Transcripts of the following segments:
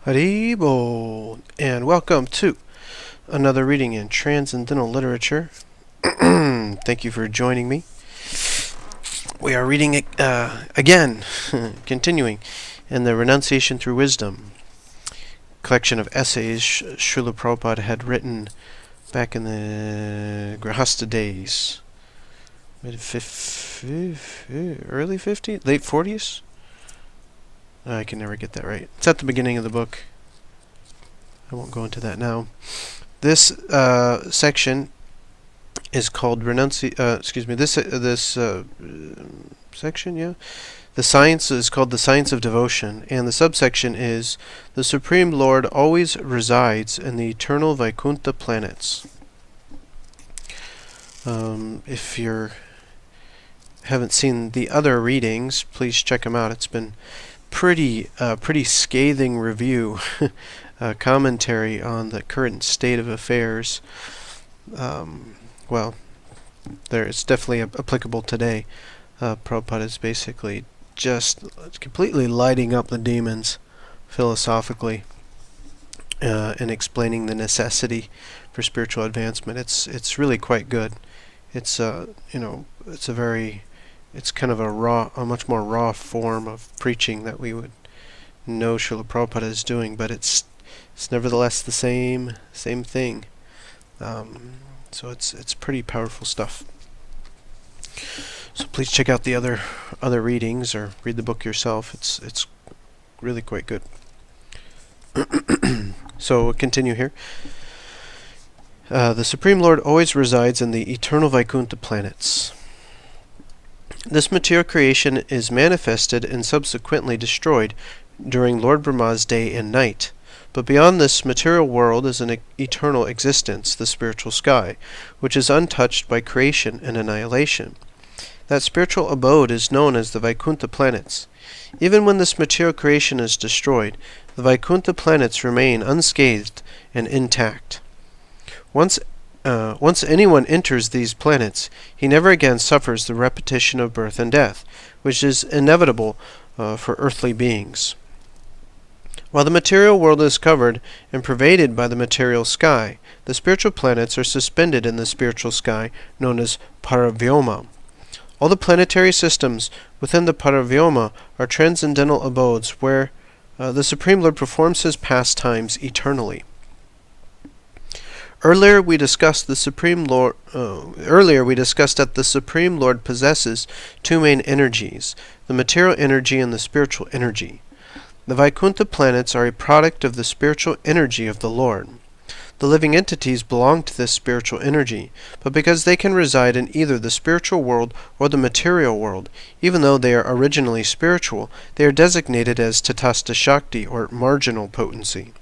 Haribol, and welcome to another reading in Transcendental Literature. Thank you for joining me. We are reading it again, continuing in the Renunciation through Wisdom collection of essays Srila Prabhupada had written back in the grhastha days. Early 50s? Late 40s? I can never get that right. It's at the beginning of the book. I won't go into that now. This section is called section, yeah. The science is called the Science of Devotion, and the subsection is the Supreme Lord always resides in the eternal Vaikuntha planets. If you haven't seen the other readings, please check them out. It's been pretty scathing review, commentary on the current state of affairs. It's definitely applicable today. Prabhupada is basically just completely lighting up the demons philosophically and explaining the necessity for spiritual advancement. It's really quite good. It's kind of a much more raw form of preaching that we would know Srila Prabhupada is doing, but it's nevertheless the same thing. So it's pretty powerful stuff. So please check out the other readings or read the book yourself. It's really quite good. So we'll continue here. The Supreme Lord always resides in the eternal Vaikuntha planets. This material creation is manifested and subsequently destroyed during Lord Brahma's day and night. But beyond this material world is an eternal existence, the spiritual sky, which is untouched by creation and annihilation. That spiritual abode is known as the Vaikuntha planets. Even when this material creation is destroyed, the Vaikuntha planets remain unscathed and intact. Once anyone enters these planets, he never again suffers the repetition of birth and death, which is inevitable for earthly beings. While the material world is covered and pervaded by the material sky, the spiritual planets are suspended in the spiritual sky known as Paravyoma. All the planetary systems within the Paravyoma are transcendental abodes where the Supreme Lord performs his pastimes eternally. Earlier we discussed that the Supreme Lord possesses two main energies, the material energy and the spiritual energy. The Vaikuntha planets are a product of the spiritual energy of the Lord. The living entities belong to this spiritual energy, but because they can reside in either the spiritual world or the material world, even though they are originally spiritual, they are designated as Tatastha Shakti or marginal potency.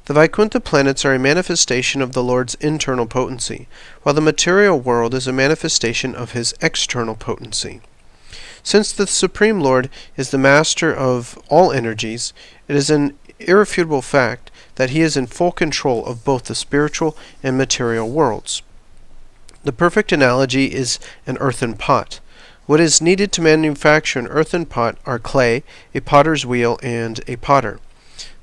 The Vaikuntha planets are a manifestation of the Lord's internal potency, while the material world is a manifestation of his external potency. Since the Supreme Lord is the master of all energies, it is an irrefutable fact that he is in full control of both the spiritual and material worlds. The perfect analogy is an earthen pot. What is needed to manufacture an earthen pot are clay, a potter's wheel, and a potter.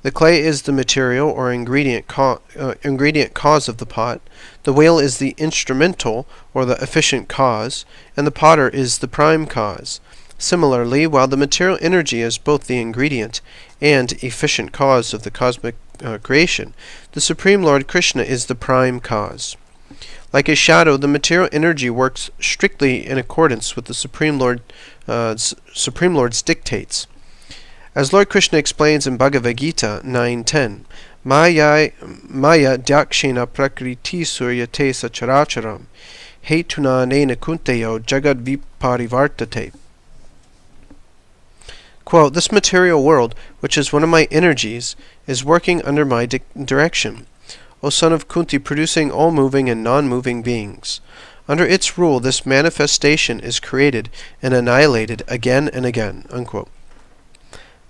The clay is the material or ingredient cause of the pot, the wheel is the instrumental or the efficient cause, and the potter is the prime cause. Similarly, while the material energy is both the ingredient and efficient cause of the cosmic creation, the Supreme Lord Krishna is the prime cause. Like a shadow, the material energy works strictly in accordance with the Supreme Lord's dictates. As Lord Krishna explains in Bhagavad-Gita 9.10, Maya dyakshena prakriti suryate sacharacharam, hetuna nena kunteyo jagad viparivartate. Quote, this material world, which is one of my energies, is working under my direction, O son of Kunti, producing all moving and non-moving beings. Under its rule, this manifestation is created and annihilated again and again. Unquote.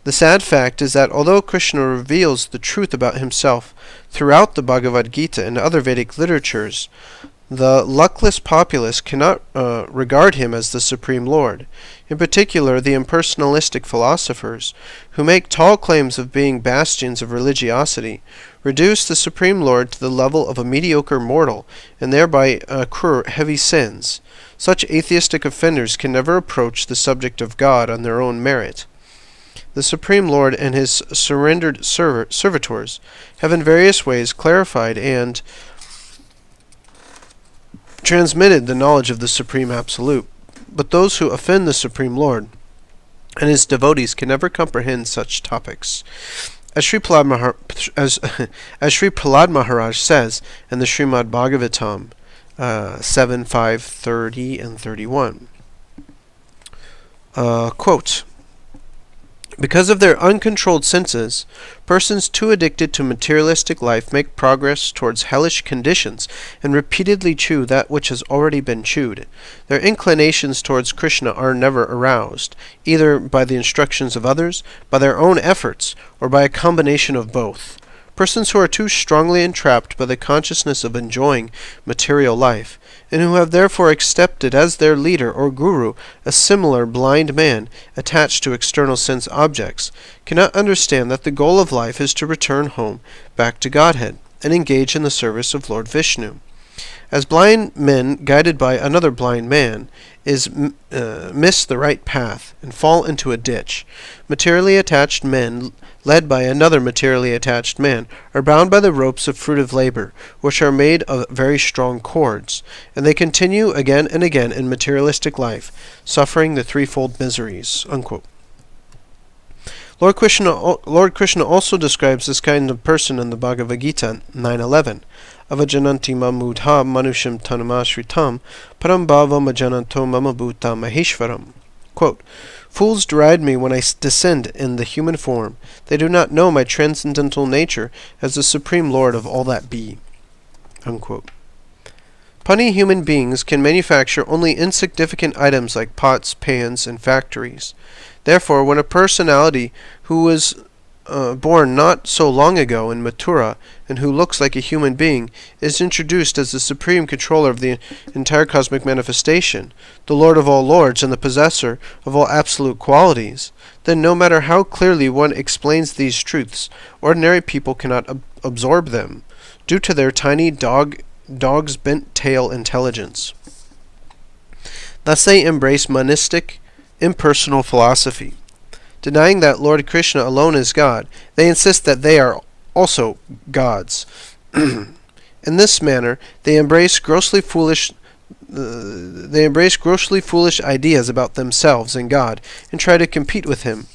The sad fact is that although Krishna reveals the truth about himself throughout the Bhagavad-Gita and other Vedic literatures, The luckless populace cannot regard him as the Supreme Lord. In particular, the impersonalistic philosophers, who make tall claims of being bastions of religiosity, reduce the Supreme Lord to the level of a mediocre mortal, and thereby accrue heavy sins. Such atheistic offenders can never approach the subject of God on their own merit. The Supreme Lord and his surrendered servitors have in various ways clarified and transmitted the knowledge of the Supreme Absolute, but those who offend the Supreme Lord and his devotees can never comprehend such topics. As Sri Prahlad Maharaj says in the Srimad Bhagavatam 7, 5, 30, and 31, quote, because of their uncontrolled senses, persons too addicted to materialistic life make progress towards hellish conditions and repeatedly chew that which has already been chewed. Their inclinations towards Krishna are never aroused, either by the instructions of others, by their own efforts, or by a combination of both. Persons who are too strongly entrapped by the consciousness of enjoying material life, and who have therefore accepted as their leader or guru a similar blind man attached to external sense objects, cannot understand that the goal of life is to return home back to Godhead and engage in the service of Lord Vishnu. As blind men guided by another blind man miss the right path and fall into a ditch, materially attached men led by another materially attached man are bound by the ropes of fruitive labor, which are made of very strong cords, and they continue again and again in materialistic life, suffering the threefold miseries. Unquote. Lord Krishna also describes this kind of person in the Bhagavad-Gita 9:11. Avajananti mamudha manusham tanamashritam param bhavam ajananto mama bhuta maheshwaram. Quote, fools deride me when I descend in the human form. They do not know my transcendental nature as the Supreme Lord of all that be. Unquote. Punny human beings can manufacture only insignificant items like pots, pans, and factories. Therefore, when a personality who was born not so long ago in Mathura and who looks like a human being is introduced as the supreme controller of the entire cosmic manifestation, the Lord of all lords and the possessor of all absolute qualities, then no matter how clearly one explains these truths, ordinary people cannot absorb them, due to their tiny dog's bent tail intelligence. Thus they embrace monistic, impersonal philosophy. Denying that Lord Krishna alone is God, they insist that they are also gods. In this manner, they embrace grossly foolish ideas about themselves and God, and try to compete with him,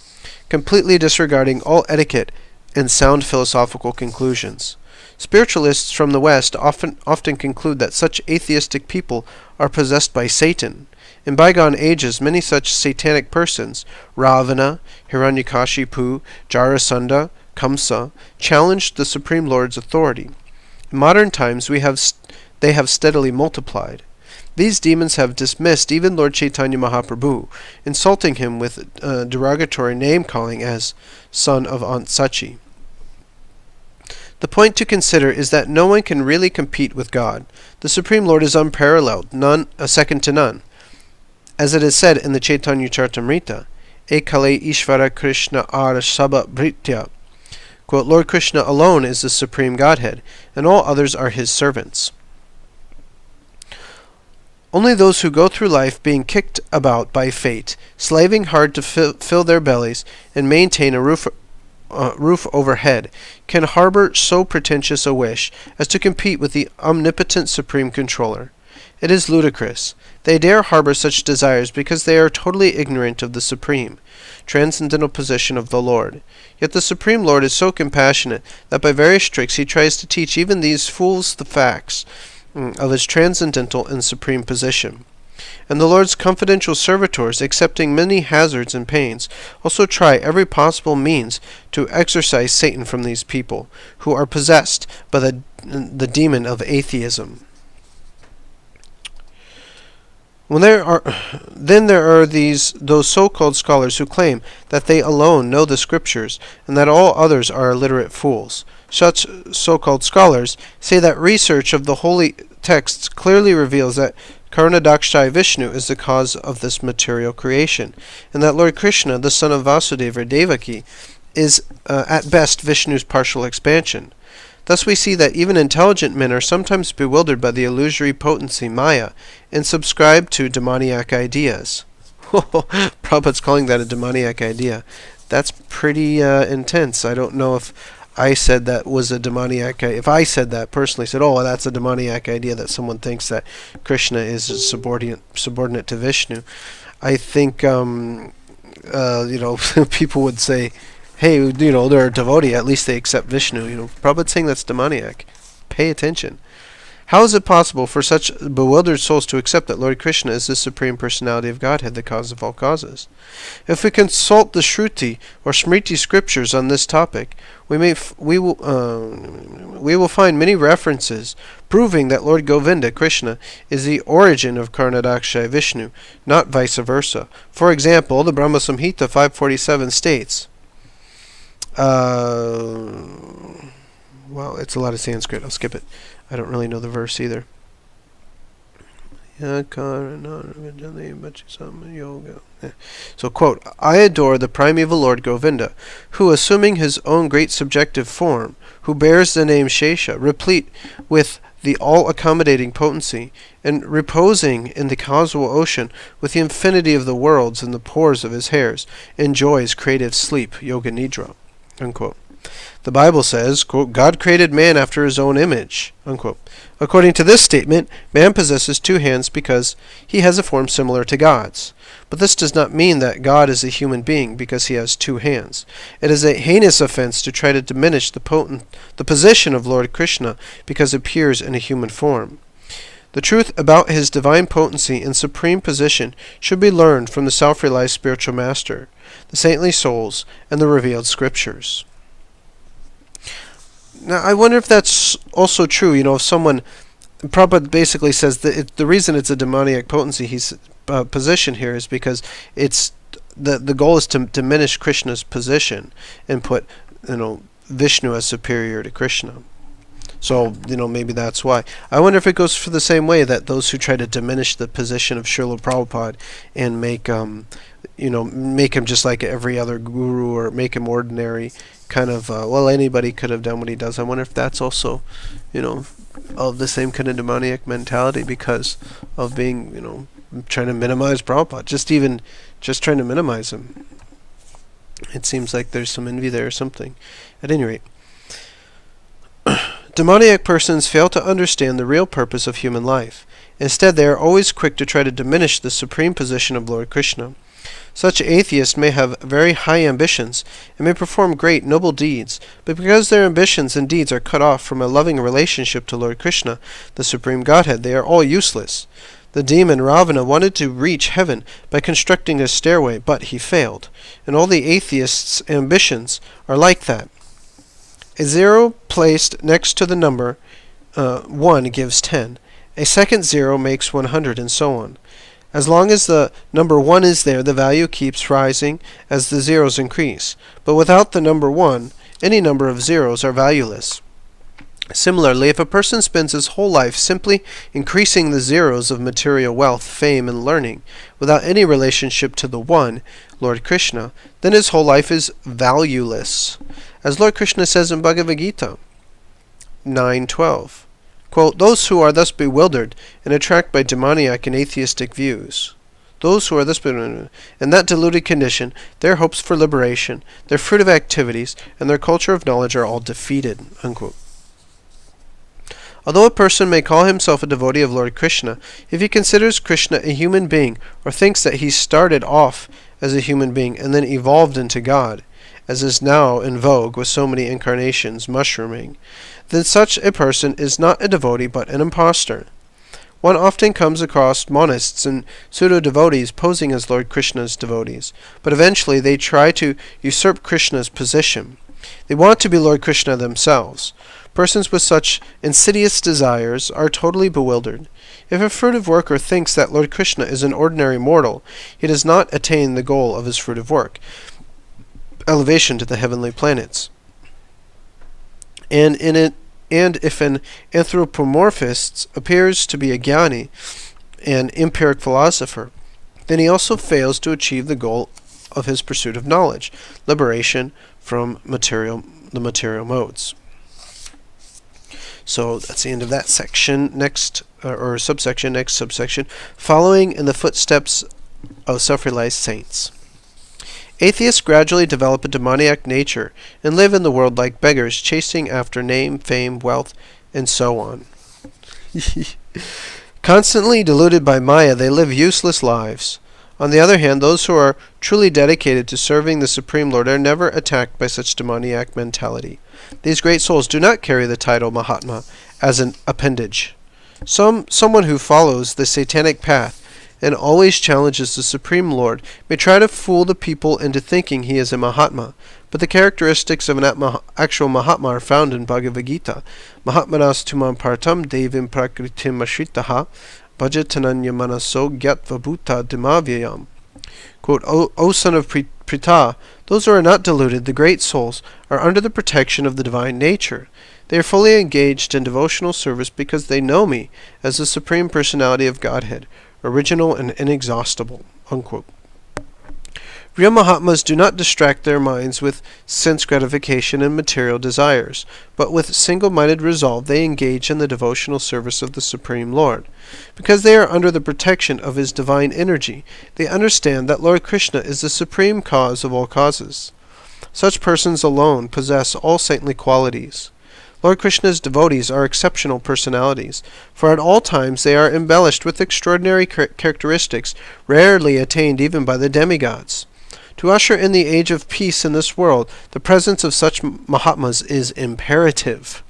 completely disregarding all etiquette and sound philosophical conclusions. Spiritualists from the West often conclude that such atheistic people are possessed by Satan. In bygone ages, many such satanic persons, Ravana, Hiranyakashipu, Jarasandha, Kamsa, challenged the Supreme Lord's authority. In modern times, they have steadily multiplied. These demons have dismissed even Lord Chaitanya Mahaprabhu, insulting him with derogatory name-calling as son of Aunt Sachi. The point to consider is that no one can really compete with God. The Supreme Lord is unparalleled, second to none. As it is said in the Chaitanya Charitamrita, Ekale Ishvara Krishna Ara Sabha Bhritya. Quote, Lord Krishna alone is the Supreme Godhead, and all others are his servants. Only those who go through life being kicked about by fate, slaving hard to fill their bellies and maintain a roof overhead, can harbor so pretentious a wish as to compete with the omnipotent Supreme Controller. It is ludicrous. They dare harbor such desires because they are totally ignorant of the supreme, transcendental position of the Lord. Yet the Supreme Lord is so compassionate that by various tricks he tries to teach even these fools the facts of his transcendental and supreme position. And the Lord's confidential servitors, accepting many hazards and pains, also try every possible means to exorcise Satan from these people, who are possessed by the demon of atheism. There are those so-called scholars who claim that they alone know the scriptures and that all others are illiterate fools. Such so-called scholars say that research of the holy texts clearly reveals that Karnadakshayi Vishnu is the cause of this material creation, and that Lord Krishna, the son of Vasudeva or Devaki, is at best Vishnu's partial expansion. Thus we see that even intelligent men are sometimes bewildered by the illusory potency Maya and subscribe to demoniac ideas. Prabhupada's calling that a demoniac idea. That's pretty intense. I don't know if I said that was a demoniac idea. If I said that personally, said, oh, that's a demoniac idea that someone thinks that Krishna is subordinate to Vishnu, I think people would say, hey, they're a devotee, at least they accept Vishnu. Prabhupada's saying that's demoniac. Pay attention. How is it possible for such bewildered souls to accept that Lord Krishna is the Supreme Personality of Godhead, the cause of all causes? If we consult the Shruti or Smriti scriptures on this topic, we will find many references proving that Lord Govinda, Krishna, is the origin of Karnadakshayi Vishnu, not vice versa. For example, the Brahma Samhita 547 states, well, it's a lot of Sanskrit. I'll skip it. I don't really know the verse either. So, quote, I adore the primeval Lord Govinda, who, assuming his own great subjective form, who bears the name Shesha, replete with the all-accommodating potency, and reposing in the causal ocean with the infinity of the worlds in the pores of his hairs, enjoys creative sleep, yoga nidra, unquote. The Bible says, quote, God created man after his own image, unquote. According to this statement, man possesses two hands because he has a form similar to God's. But this does not mean that God is a human being because he has two hands. It is a heinous offense to try to diminish the position of Lord Krishna because it appears in a human form. The truth about his divine potency and supreme position should be learned from the self-realized spiritual master, the saintly souls, and the revealed scriptures. Now, I wonder if that's also true. If someone, Prabhupada basically says that the reason it's a demoniac potency, his position here, is because it's the goal is to diminish Krishna's position and put Vishnu as superior to Krishna. So maybe that's why. I wonder if it goes for the same way that those who try to diminish the position of Srila Prabhupada and make him just like every other guru or make him ordinary. Kind of, anybody could have done what he does. I wonder if that's also, of the same kind of demoniac mentality because of being, trying to minimize Prabhupada. Just trying to minimize him. It seems like there's some envy there or something. At any rate, demoniac persons fail to understand the real purpose of human life. Instead, they are always quick to try to diminish the supreme position of Lord Krishna. Such atheists may have very high ambitions and may perform great, noble deeds, but because their ambitions and deeds are cut off from a loving relationship to Lord Krishna, the Supreme Godhead, they are all useless. The demon Ravana wanted to reach heaven by constructing a stairway, but he failed. And all the atheists' ambitions are like that. A 0 placed next to the number 1 gives 10. A second 0 makes 100, and so on. As long as the number 1 is there, the value keeps rising as the zeros increase. But without the number 1, any number of zeros are valueless. Similarly, if a person spends his whole life simply increasing the zeros of material wealth, fame, and learning, without any relationship to the One, Lord Krishna, then his whole life is valueless. As Lord Krishna says in Bhagavad-Gita 9:12. Quote, those who are thus bewildered and attracted by demoniac and atheistic views, those who are thus bewildered, in that deluded condition, their hopes for liberation, their fruitive activities, and their culture of knowledge are all defeated. Unquote. Although a person may call himself a devotee of Lord Krishna, if he considers Krishna a human being or thinks that he started off as a human being and then evolved into God, as is now in vogue with so many incarnations mushrooming, then such a person is not a devotee but an impostor. One often comes across monists and pseudo-devotees posing as Lord Krishna's devotees, but eventually they try to usurp Krishna's position. They want to be Lord Krishna themselves. Persons with such insidious desires are totally bewildered. If a fruitive worker thinks that Lord Krishna is an ordinary mortal, he does not attain the goal of his fruitive work, elevation to the heavenly planets. And in And if an anthropomorphist appears to be a jnani, an empiric philosopher, then he also fails to achieve the goal of his pursuit of knowledge, liberation from the material modes. So that's the end of that section. Next, or subsection, next subsection, following in the footsteps of self-realized saints. Atheists gradually develop a demoniac nature and live in the world like beggars, chasing after name, fame, wealth, and so on. Constantly deluded by Maya, they live useless lives. On the other hand, those who are truly dedicated to serving the Supreme Lord are never attacked by such demoniac mentality. These great souls do not carry the title Mahatma as an appendage. Someone who follows the satanic path and always challenges the Supreme Lord may try to fool the people into thinking he is a Mahatma, but the characteristics of an actual Mahatma are found in Bhagavad-Gita. Mahatmanas tumam partam devim prakritim ashritaha bhajatananya manaso gyatva bhuta dimavyayam. Quote, O son of Pritha, those who are not deluded, the great souls, are under the protection of the divine nature. They are fully engaged in devotional service because they know me as the Supreme Personality of Godhead, original and inexhaustible. Unquote. Real Mahatmas do not distract their minds with sense gratification and material desires, but with single-minded resolve they engage in the devotional service of the Supreme Lord. Because they are under the protection of His divine energy, they understand that Lord Krishna is the supreme cause of all causes. Such persons alone possess all saintly qualities. Lord Krishna's devotees are exceptional personalities, for at all times they are embellished with extraordinary characteristics rarely attained even by the demigods. To usher in the age of peace in this world, the presence of such Mahatmas is imperative.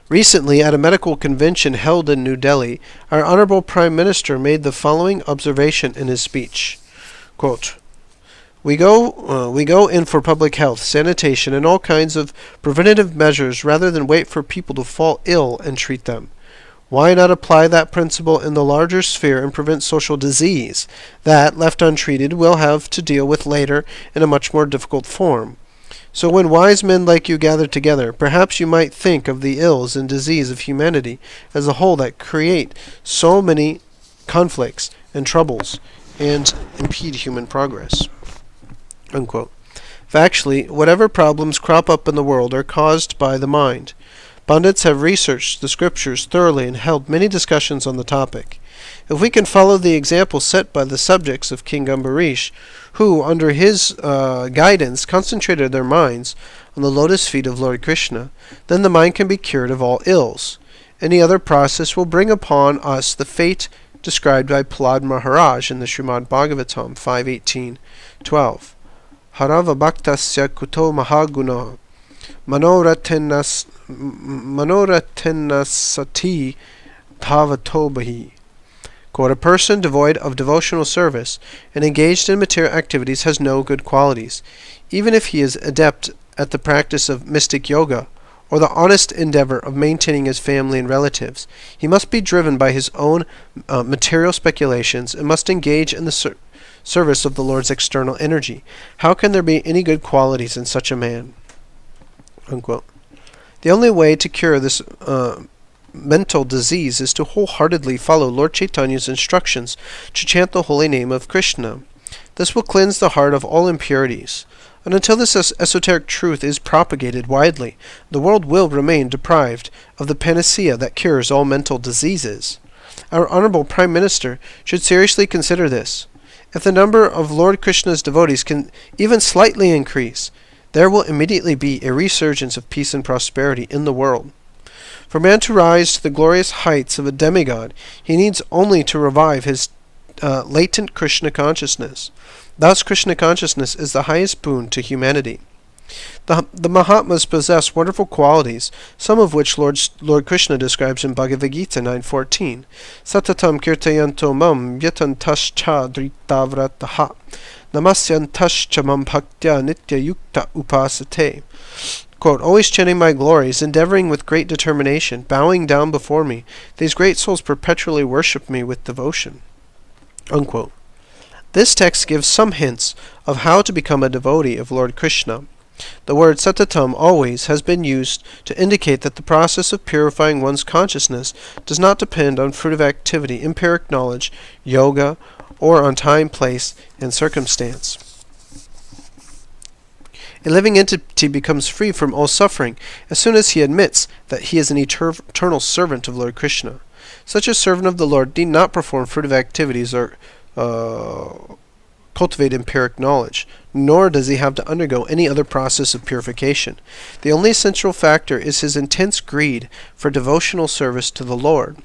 Recently, at a medical convention held in New Delhi, our Honorable Prime Minister made the following observation in his speech. Quote, We go in for public health, sanitation, and all kinds of preventative measures rather than wait for people to fall ill and treat them. Why not apply that principle in the larger sphere and prevent social disease that, left untreated, we'll have to deal with later in a much more difficult form? So when wise men like you gather together, perhaps you might think of the ills and disease of humanity as a whole that create so many conflicts and troubles and impede human progress. Unquote. Factually, whatever problems crop up in the world are caused by the mind. Pundits have researched the scriptures thoroughly and held many discussions on the topic. If we can follow the example set by the subjects of King Ambarish, who, under his guidance, concentrated their minds on the lotus feet of Lord Krishna, then the mind can be cured of all ills. Any other process will bring upon us the fate described by Prahlad Maharaj in the Srimad Bhagavatam 5.18.12. Harava bhaktasya kuto mahaguna manoratennasati dhavatobahi. Quote, a person devoid of devotional service and engaged in material activities has no good qualities. Even if he is adept at the practice of mystic yoga or the honest endeavor of maintaining his family and relatives, he must be driven by his own material speculations and must engage in the service of the Lord's external energy. How can there be any good qualities in such a man? Unquote. The only way to cure this mental disease is to wholeheartedly follow Lord Chaitanya's instructions to chant the holy name of Krishna. This will cleanse the heart of all impurities. And until this esoteric truth is propagated widely, the world will remain deprived of the panacea that cures all mental diseases. Our Honorable Prime Minister should seriously consider this. If the number of Lord Krishna's devotees can even slightly increase, there will immediately be a resurgence of peace and prosperity in the world. For man to rise to the glorious heights of a demigod, he needs only to revive his latent Krishna consciousness. Thus, Krishna consciousness is the highest boon to humanity. The Mahatmas possess wonderful qualities, some of which Lord Krishna describes in Bhagavad-Gita 9.14. Satatam kirtayanto mam yatantascha dritavrataha namasyantascha mam bhaktya nitya yukta upasate. Quote, always chanting my glories, endeavoring with great determination, bowing down before me, these great souls perpetually worship me with devotion. Unquote. This text gives some hints of how to become a devotee of Lord Krishna. The word satatam always has been used to indicate that the process of purifying one's consciousness does not depend on fruitive activity, empiric knowledge, yoga, or on time, place, and circumstance. A living entity becomes free from all suffering as soon as he admits that he is an eternal servant of Lord Krishna. Such a servant of the Lord need not perform fruitive activities or cultivate empiric knowledge, nor does he have to undergo any other process of purification. The only essential factor is his intense greed for devotional service to the Lord.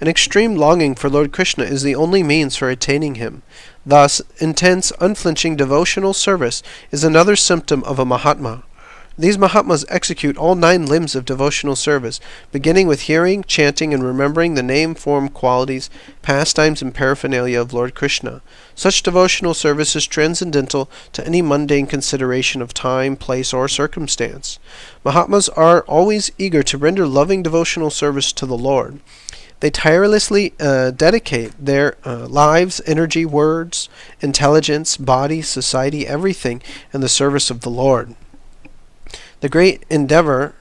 An extreme longing for Lord Krishna is the only means for attaining him. Thus, intense, unflinching devotional service is another symptom of a Mahatma. These Mahatmas execute all 9 limbs of devotional service, beginning with hearing, chanting, and remembering the name, form, qualities, pastimes, and paraphernalia of Lord Krishna. Such devotional service is transcendental to any mundane consideration of time, place, or circumstance. Mahatmas are always eager to render loving devotional service to the Lord. They tirelessly dedicate their lives, energy, words, intelligence, body, society, everything in the service of the Lord. The great endeavor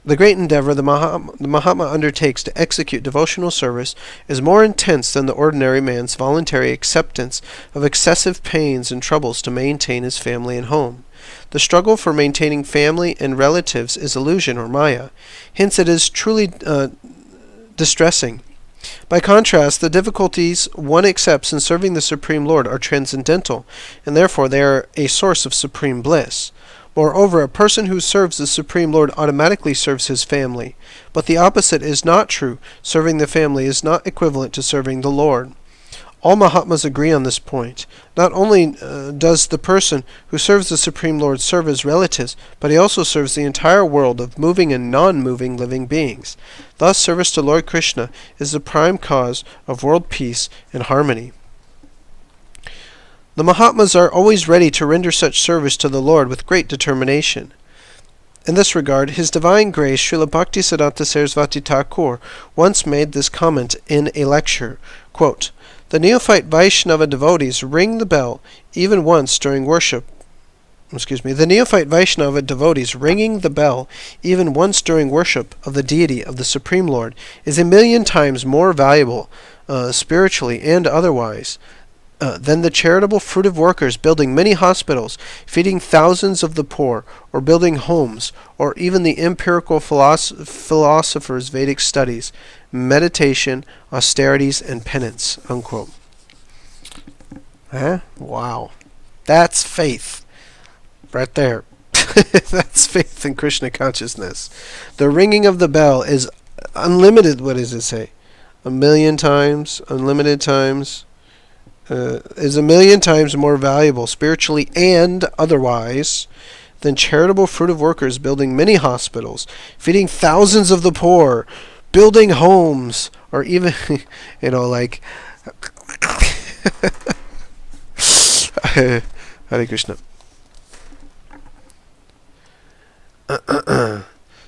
the Mahatma undertakes to execute devotional service is more intense than the ordinary man's voluntary acceptance of excessive pains and troubles to maintain his family and home. The struggle for maintaining family and relatives is illusion or maya. Hence it is truly distressing. By contrast, the difficulties one accepts in serving the Supreme Lord are transcendental, and therefore they are a source of supreme bliss. Moreover, a person who serves the Supreme Lord automatically serves his family. But the opposite is not true. Serving the family is not equivalent to serving the Lord. All Mahatmas agree on this point. Not only does the person who serves the Supreme Lord serve his relatives, but he also serves the entire world of moving and non-moving living beings. Thus, service to Lord Krishna is the prime cause of world peace and harmony. The Mahatmas are always ready to render such service to the Lord with great determination. In this regard, His Divine Grace Srila Bhaktisiddhanta Sarasvati Thakur once made this comment in a lecture, quote, "The neophyte Vaishnava devotees ring the bell even once during worship. The neophyte Vaishnava devotees ringing the bell even once during worship of the deity of the Supreme Lord is 1,000,000 times more valuable, spiritually and otherwise, than the charitable fruitive workers building many hospitals, feeding thousands of the poor, or building homes, or even the empirical philosophers' Vedic studies, meditation, austerities, and penance." Unquote. Wow. That's faith. Right there. That's faith in Krishna consciousness. The ringing of the bell is unlimited, what does it say? 1,000,000 times, unlimited times. Is 1,000,000 times more valuable spiritually and otherwise than charitable fruitive workers building many hospitals, feeding thousands of the poor, building homes, or even, like Hare Krishna.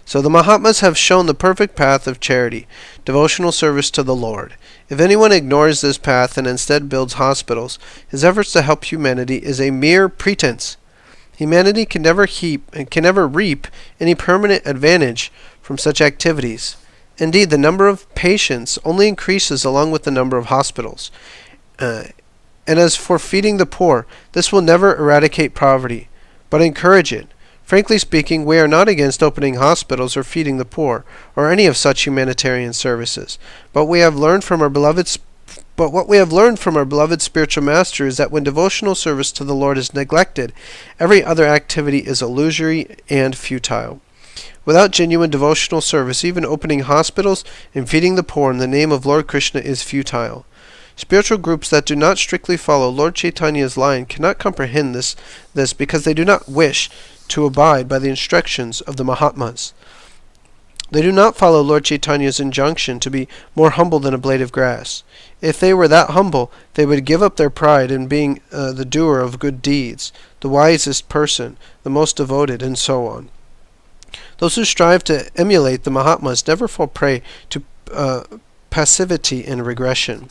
So the Mahatmas have shown the perfect path of charity, devotional service to the Lord. If anyone ignores this path and instead builds hospitals, his efforts to help humanity is a mere pretense. Humanity can never reap any permanent advantage from such activities. Indeed, the number of patients only increases along with the number of hospitals. And as for feeding the poor, this will never eradicate poverty, but encourage it. Frankly speaking, we are not against opening hospitals or feeding the poor, or any of such humanitarian services. But what we have learned from our beloved spiritual master is that when devotional service to the Lord is neglected, every other activity is illusory and futile. Without genuine devotional service, even opening hospitals and feeding the poor in the name of Lord Krishna is futile. Spiritual groups that do not strictly follow Lord Chaitanya's line cannot comprehend this because they do not wish to abide by the instructions of the Mahatmas. They do not follow Lord Chaitanya's injunction to be more humble than a blade of grass. If they were that humble, they would give up their pride in being the doer of good deeds, the wisest person, the most devoted, and so on. Those who strive to emulate the Mahatmas never fall prey to passivity and regression.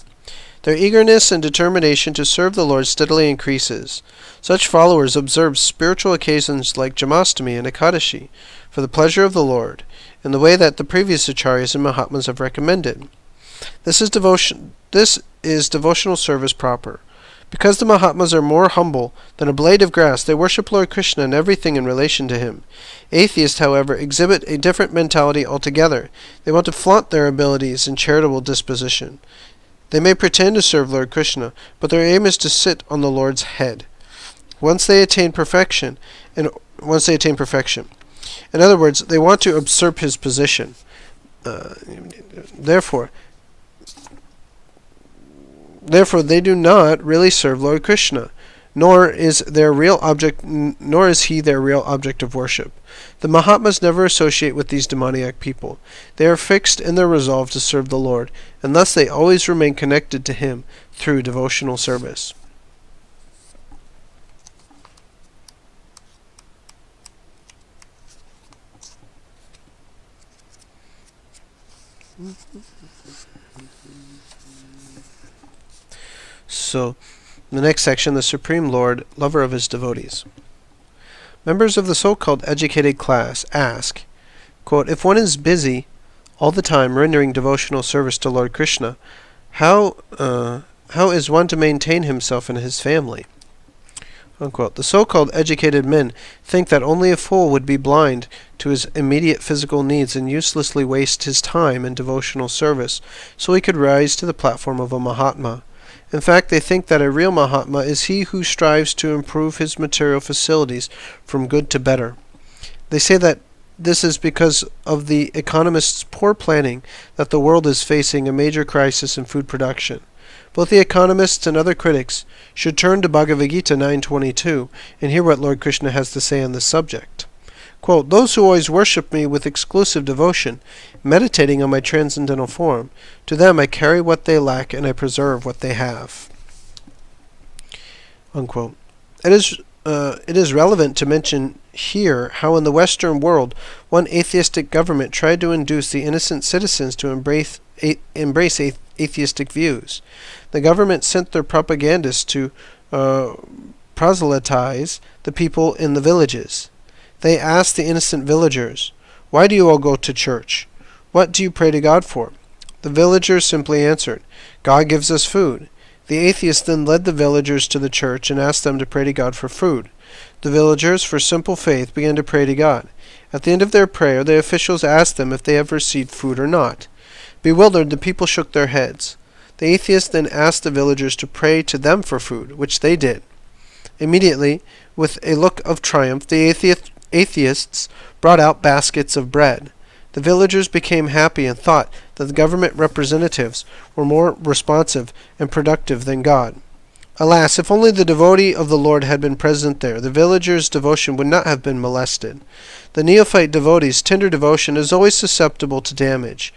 Their eagerness and determination to serve the Lord steadily increases. Such followers observe spiritual occasions like Jamastami and Ekadashi for the pleasure of the Lord, in the way that the previous acharyas and Mahatmas have recommended. This is devotional service proper. Because the Mahatmas are more humble than a blade of grass, they worship Lord Krishna and everything in relation to him. Atheists, however, exhibit a different mentality altogether. They want to flaunt their abilities and charitable disposition. They may pretend to serve Lord Krishna, but their aim is to sit on the Lord's head. Once they attain perfection, in other words, they want to usurp his position. Therefore, they do not really serve Lord Krishna, nor is he their real object of worship. The Mahatmas never associate with these demoniac people. They are fixed in their resolve to serve the Lord, and thus they always remain connected to him through devotional service. So, in the next section, the Supreme Lord, lover of his devotees. Members of the so-called educated class ask, quote, if one is busy all the time rendering devotional service to Lord Krishna, how is one to maintain himself and his family? Unquote. The so-called educated men think that only a fool would be blind to his immediate physical needs and uselessly waste his time in devotional service so he could rise to the platform of a Mahatma. In fact, they think that a real Mahatma is he who strives to improve his material facilities from good to better. They say that this is because of the economists' poor planning that the world is facing a major crisis in food production. Both the economists and other critics should turn to Bhagavad-Gita 9.22 and hear what Lord Krishna has to say on this subject. Quote, those who always worship me with exclusive devotion, meditating on my transcendental form, to them I carry what they lack and I preserve what they have. Unquote. It is relevant to mention here how in the Western world one atheistic government tried to induce the innocent citizens to embrace atheistic views. The government sent their propagandists to proselytize the people in the villages. They asked the innocent villagers, why do you all go to church? What do you pray to God for? The villagers simply answered, God gives us food. The atheists then led the villagers to the church and asked them to pray to God for food. The villagers, for simple faith, began to pray to God. At the end of their prayer, the officials asked them if they have received food or not. Bewildered, the people shook their heads. The atheists then asked the villagers to pray to them for food, which they did. Immediately, with a look of triumph, the atheists brought out baskets of bread. The villagers became happy and thought that the government representatives were more responsive and productive than God. Alas, if only the devotee of the Lord had been present there, the villagers' devotion would not have been molested. The neophyte devotee's tender devotion is always susceptible to damage.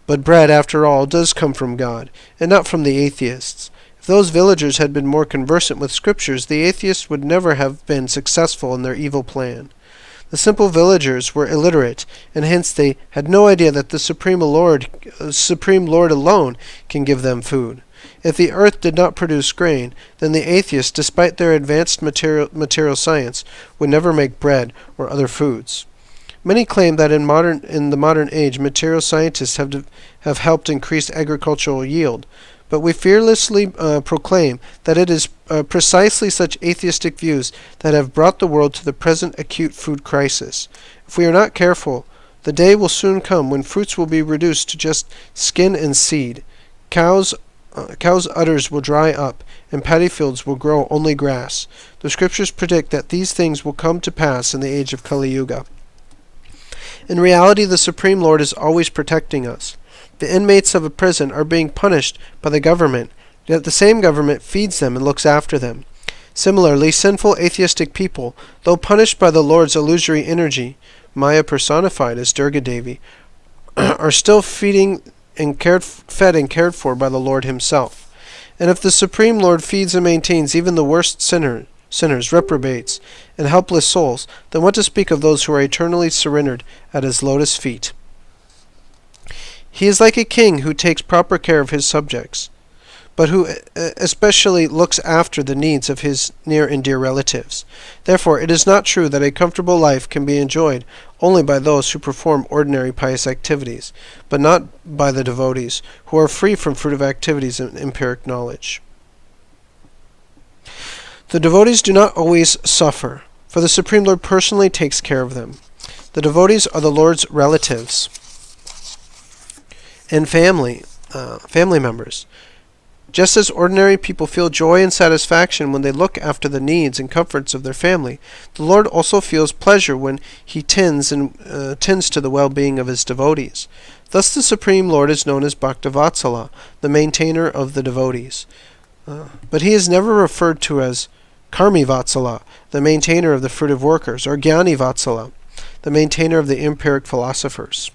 But bread, after all, does come from God, and not from the atheists. If those villagers had been more conversant with scriptures, the atheists would never have been successful in their evil plan. The simple villagers were illiterate, and hence they had no idea that the Supreme Lord alone can give them food. If the earth did not produce grain, then the atheists, despite their advanced material science, would never make bread or other foods. Many claim that in the modern age, material scientists have helped increase agricultural yield, but we fearlessly proclaim that it is precisely such atheistic views that have brought the world to the present acute food crisis. If we are not careful, the day will soon come when fruits will be reduced to just skin and seed. Cows' udders will dry up, and paddy fields will grow only grass. The scriptures predict that these things will come to pass in the age of Kali-yuga. In reality, the Supreme Lord is always protecting us. The inmates of a prison are being punished by the government, yet the same government feeds them and looks after them. Similarly, sinful atheistic people, though punished by the Lord's illusory energy, Maya personified as Durga Devi, are still fed and cared for by the Lord himself. And if the Supreme Lord feeds and maintains even the worst sinners, reprobates, and helpless souls, then what to speak of those who are eternally surrendered at his lotus feet? He is like a king who takes proper care of his subjects. but who especially looks after the needs of his near and dear relatives. Therefore, it is not true that a comfortable life can be enjoyed only by those who perform ordinary pious activities, but not by the devotees, who are free from fruitive activities and empiric knowledge. The devotees do not always suffer, for the Supreme Lord personally takes care of them. The devotees are the Lord's relatives and family members. Just as ordinary people feel joy and satisfaction when they look after the needs and comforts of their family, the Lord also feels pleasure when he tends to the well-being of his devotees. Thus the Supreme Lord is known as Bhakti-vatsala, the maintainer of the devotees. But he is never referred to as Karmi-vatsala, the maintainer of the fruitive workers, or Jnani-vatsala, the maintainer of the empiric philosophers.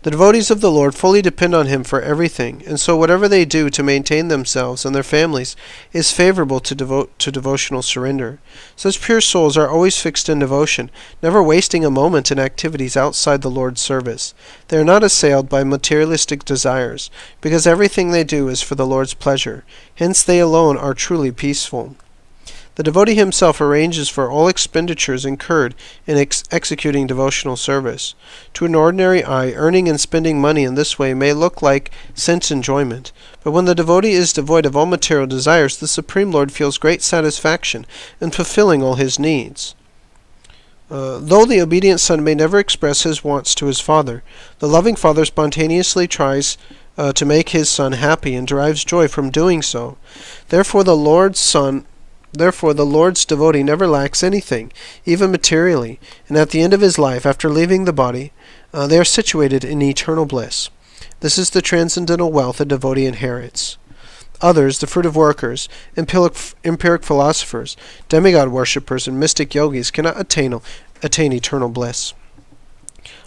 The devotees of the Lord fully depend on him for everything, and so whatever they do to maintain themselves and their families is favorable to devotional surrender. Such pure souls are always fixed in devotion, never wasting a moment in activities outside the Lord's service. They are not assailed by materialistic desires, because everything they do is for the Lord's pleasure. Hence they alone are truly peaceful. The devotee himself arranges for all expenditures incurred in executing devotional service. To an ordinary eye, earning and spending money in this way may look like sense enjoyment, but when the devotee is devoid of all material desires, the Supreme Lord feels great satisfaction in fulfilling all his needs. Though the obedient son may never express his wants to his father, the loving father spontaneously tries to make his son happy and derives joy from doing so. Therefore the Lord's devotee never lacks anything, even materially, and at the end of his life, after leaving the body, they are situated in eternal bliss. This is the transcendental wealth a devotee inherits. Others, the fruitive workers, empiric philosophers, demigod worshippers, and mystic yogis, cannot attain eternal bliss.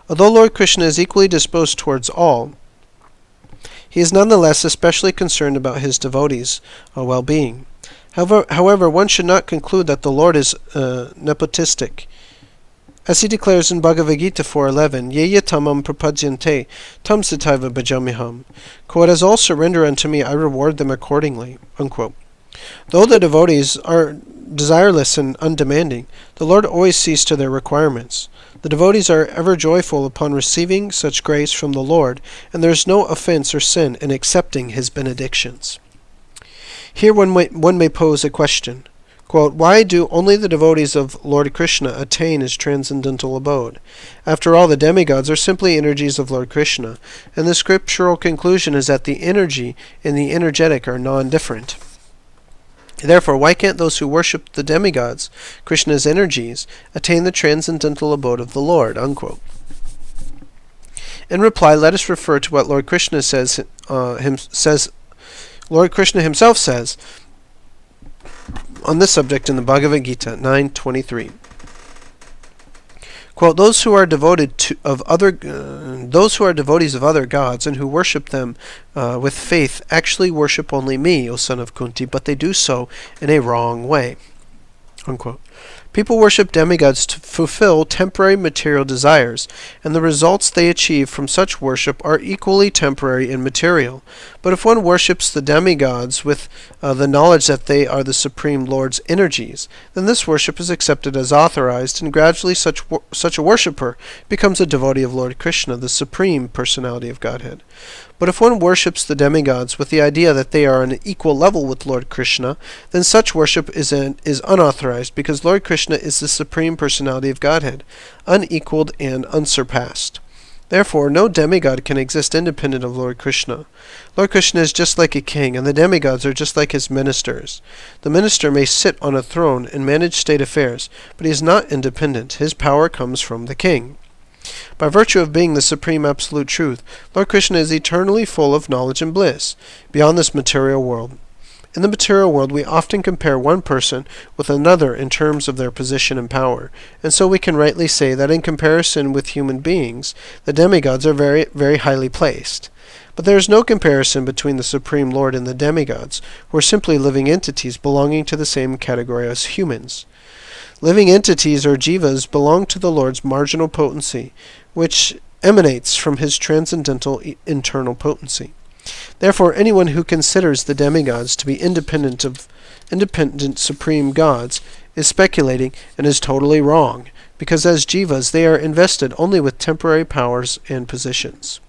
Although Lord Krishna is equally disposed towards all, he is nonetheless especially concerned about his devotees' well-being. However, one should not conclude that the Lord is nepotistic. As he declares in Bhagavad-Gita 4:11, Yeya tamam prapadyante, tam sataiva bhajamiham. Quote, as all surrender unto me, I reward them accordingly. Unquote. Though the devotees are desireless and undemanding, the Lord always sees to their requirements. The devotees are ever joyful upon receiving such grace from the Lord, and there is no offense or sin in accepting his benedictions. Here one may pose a question. Quote, why do only the devotees of Lord Krishna attain his transcendental abode? After all, the demigods are simply energies of Lord Krishna, and the scriptural conclusion is that the energy and the energetic are non-different. Therefore, why can't those who worship the demigods, Krishna's energies, attain the transcendental abode of the Lord? Unquote. In reply, let us refer to what Lord Krishna Lord Krishna himself says on this subject in the Bhagavad-Gita 9:23. Quote, those who are devotees of other gods and who worship them with faith actually worship only me, O son of Kunti, but they do so in a wrong way. Unquote. People worship demigods to fulfill temporary material desires, and the results they achieve from such worship are equally temporary and material. But if one worships the demigods with the knowledge that they are the Supreme Lord's energies, then this worship is accepted as authorized, and gradually such a worshipper becomes a devotee of Lord Krishna, the Supreme Personality of Godhead. But if one worships the demigods with the idea that they are on an equal level with Lord Krishna, then such worship is unauthorized, because Lord Krishna is the Supreme Personality of Godhead, unequaled and unsurpassed. Therefore, no demigod can exist independent of Lord Krishna. Lord Krishna is just like a king, and the demigods are just like his ministers. The minister may sit on a throne and manage state affairs, but he is not independent. His power comes from the king. By virtue of being the supreme absolute truth, Lord Krishna is eternally full of knowledge and bliss, beyond this material world. In the material world, we often compare one person with another in terms of their position and power, and so we can rightly say that in comparison with human beings, the demigods are very, very highly placed. But there is no comparison between the Supreme Lord and the demigods, who are simply living entities belonging to the same category as humans. Living entities or jivas belong to the Lord's marginal potency, which emanates from his transcendental internal potency. Therefore, anyone who considers the demigods to be independent supreme gods is speculating and is totally wrong, because as jivas they are invested only with temporary powers and positions.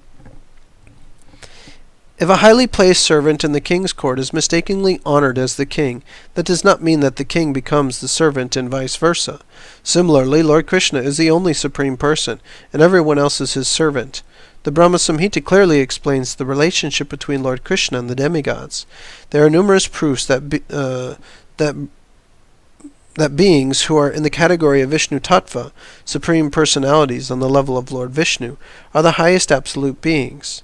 If a highly placed servant in the king's court is mistakenly honored as the king, that does not mean that the king becomes the servant and vice versa. Similarly, Lord Krishna is the only supreme person, and everyone else is his servant. The Brahma Samhita clearly explains the relationship between Lord Krishna and the demigods. There are numerous proofs that beings who are in the category of Vishnu Tattva, supreme personalities on the level of Lord Vishnu, are the highest absolute beings.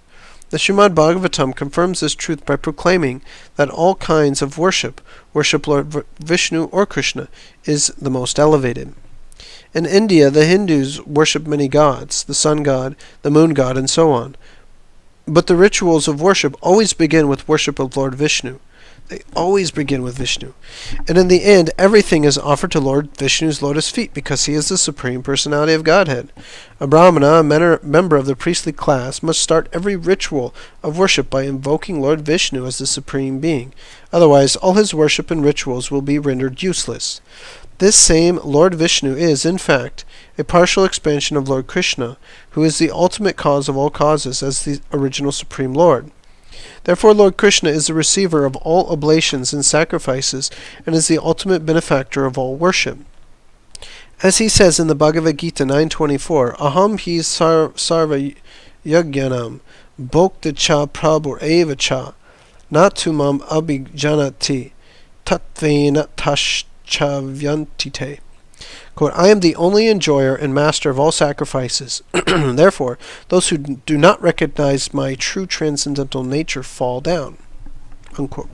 The Srimad Bhagavatam confirms this truth by proclaiming that all kinds of worship Lord Vishnu or Krishna, is the most elevated. In India, the Hindus worship many gods, the sun god, the moon god, and so on. But the rituals of worship always begin with worship of Lord Vishnu. They always begin with Vishnu. And in the end, everything is offered to Lord Vishnu's lotus feet, because he is the Supreme Personality of Godhead. A Brahmana, a member of the priestly class, must start every ritual of worship by invoking Lord Vishnu as the Supreme Being. Otherwise, all his worship and rituals will be rendered useless. This same Lord Vishnu is, in fact, a partial expansion of Lord Krishna, who is the ultimate cause of all causes as the original Supreme Lord. Therefore, Lord Krishna is the receiver of all oblations and sacrifices, and is the ultimate benefactor of all worship. As he says in the Bhagavad-Gita 9:24, Aham hi sarva yagyanam bhokta cha prabhur eva cha natumam abhijanati tatvena taschavantite. Quote, I am the only enjoyer and master of all sacrifices. Therefore, those who do not recognize my true transcendental nature fall down. Unquote.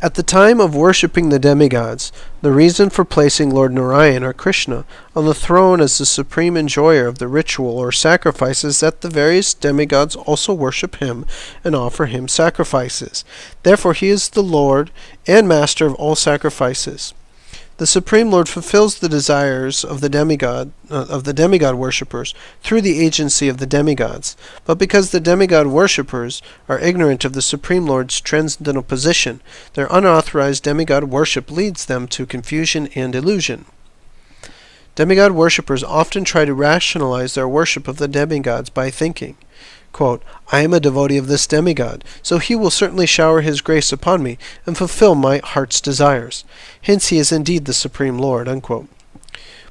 At the time of worshipping the demigods, the reason for placing Lord Narayan or Krishna on the throne as the supreme enjoyer of the ritual or sacrifice is that the various demigods also worship him and offer him sacrifices. Therefore, he is the Lord and master of all sacrifices. The Supreme Lord fulfills the desires of the demigod worshippers through the agency of the demigods. But because the demigod worshippers are ignorant of the Supreme Lord's transcendental position, their unauthorized demigod worship leads them to confusion and illusion. Demigod worshippers often try to rationalize their worship of the demigods by thinking, quote, I am a devotee of this demigod, so he will certainly shower his grace upon me and fulfill my heart's desires. Hence he is indeed the Supreme Lord. Unquote.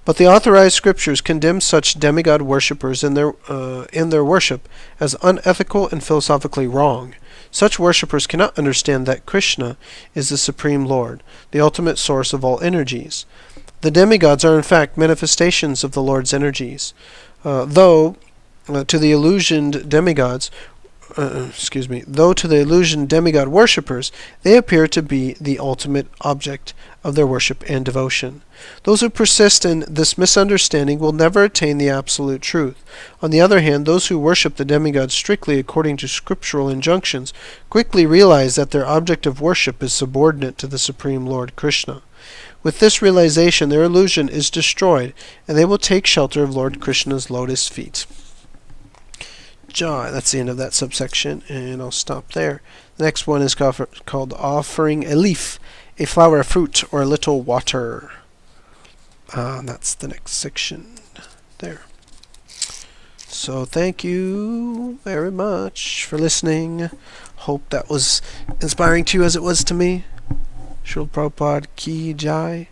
But the authorized scriptures condemn such demigod worshippers in their worship as unethical and philosophically wrong. Such worshippers cannot understand that Krishna is the Supreme Lord, the ultimate source of all energies. The demigods are in fact manifestations of the Lord's energies, though to the illusioned demigod worshippers, they appear to be the ultimate object of their worship and devotion. Those who persist in this misunderstanding will never attain the absolute truth. On the other hand, those who worship the demigods strictly according to scriptural injunctions quickly realize that their object of worship is subordinate to the Supreme Lord Krishna. With this realization, their illusion is destroyed, and they will take shelter of Lord Krishna's lotus feet. That's the end of that subsection, and I'll stop there. The next one is called offering a leaf, a flower, a fruit, or a little water. That's the next section there. So thank you very much for listening. Hope that was inspiring to you as it was to me. Srila Prabhupada Ki Jai.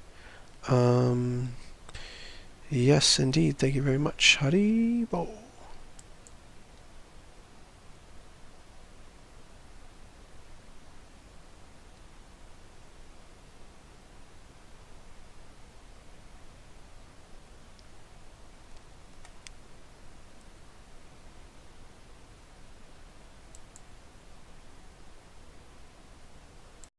Yes, indeed. Thank you very much. Hari Bol.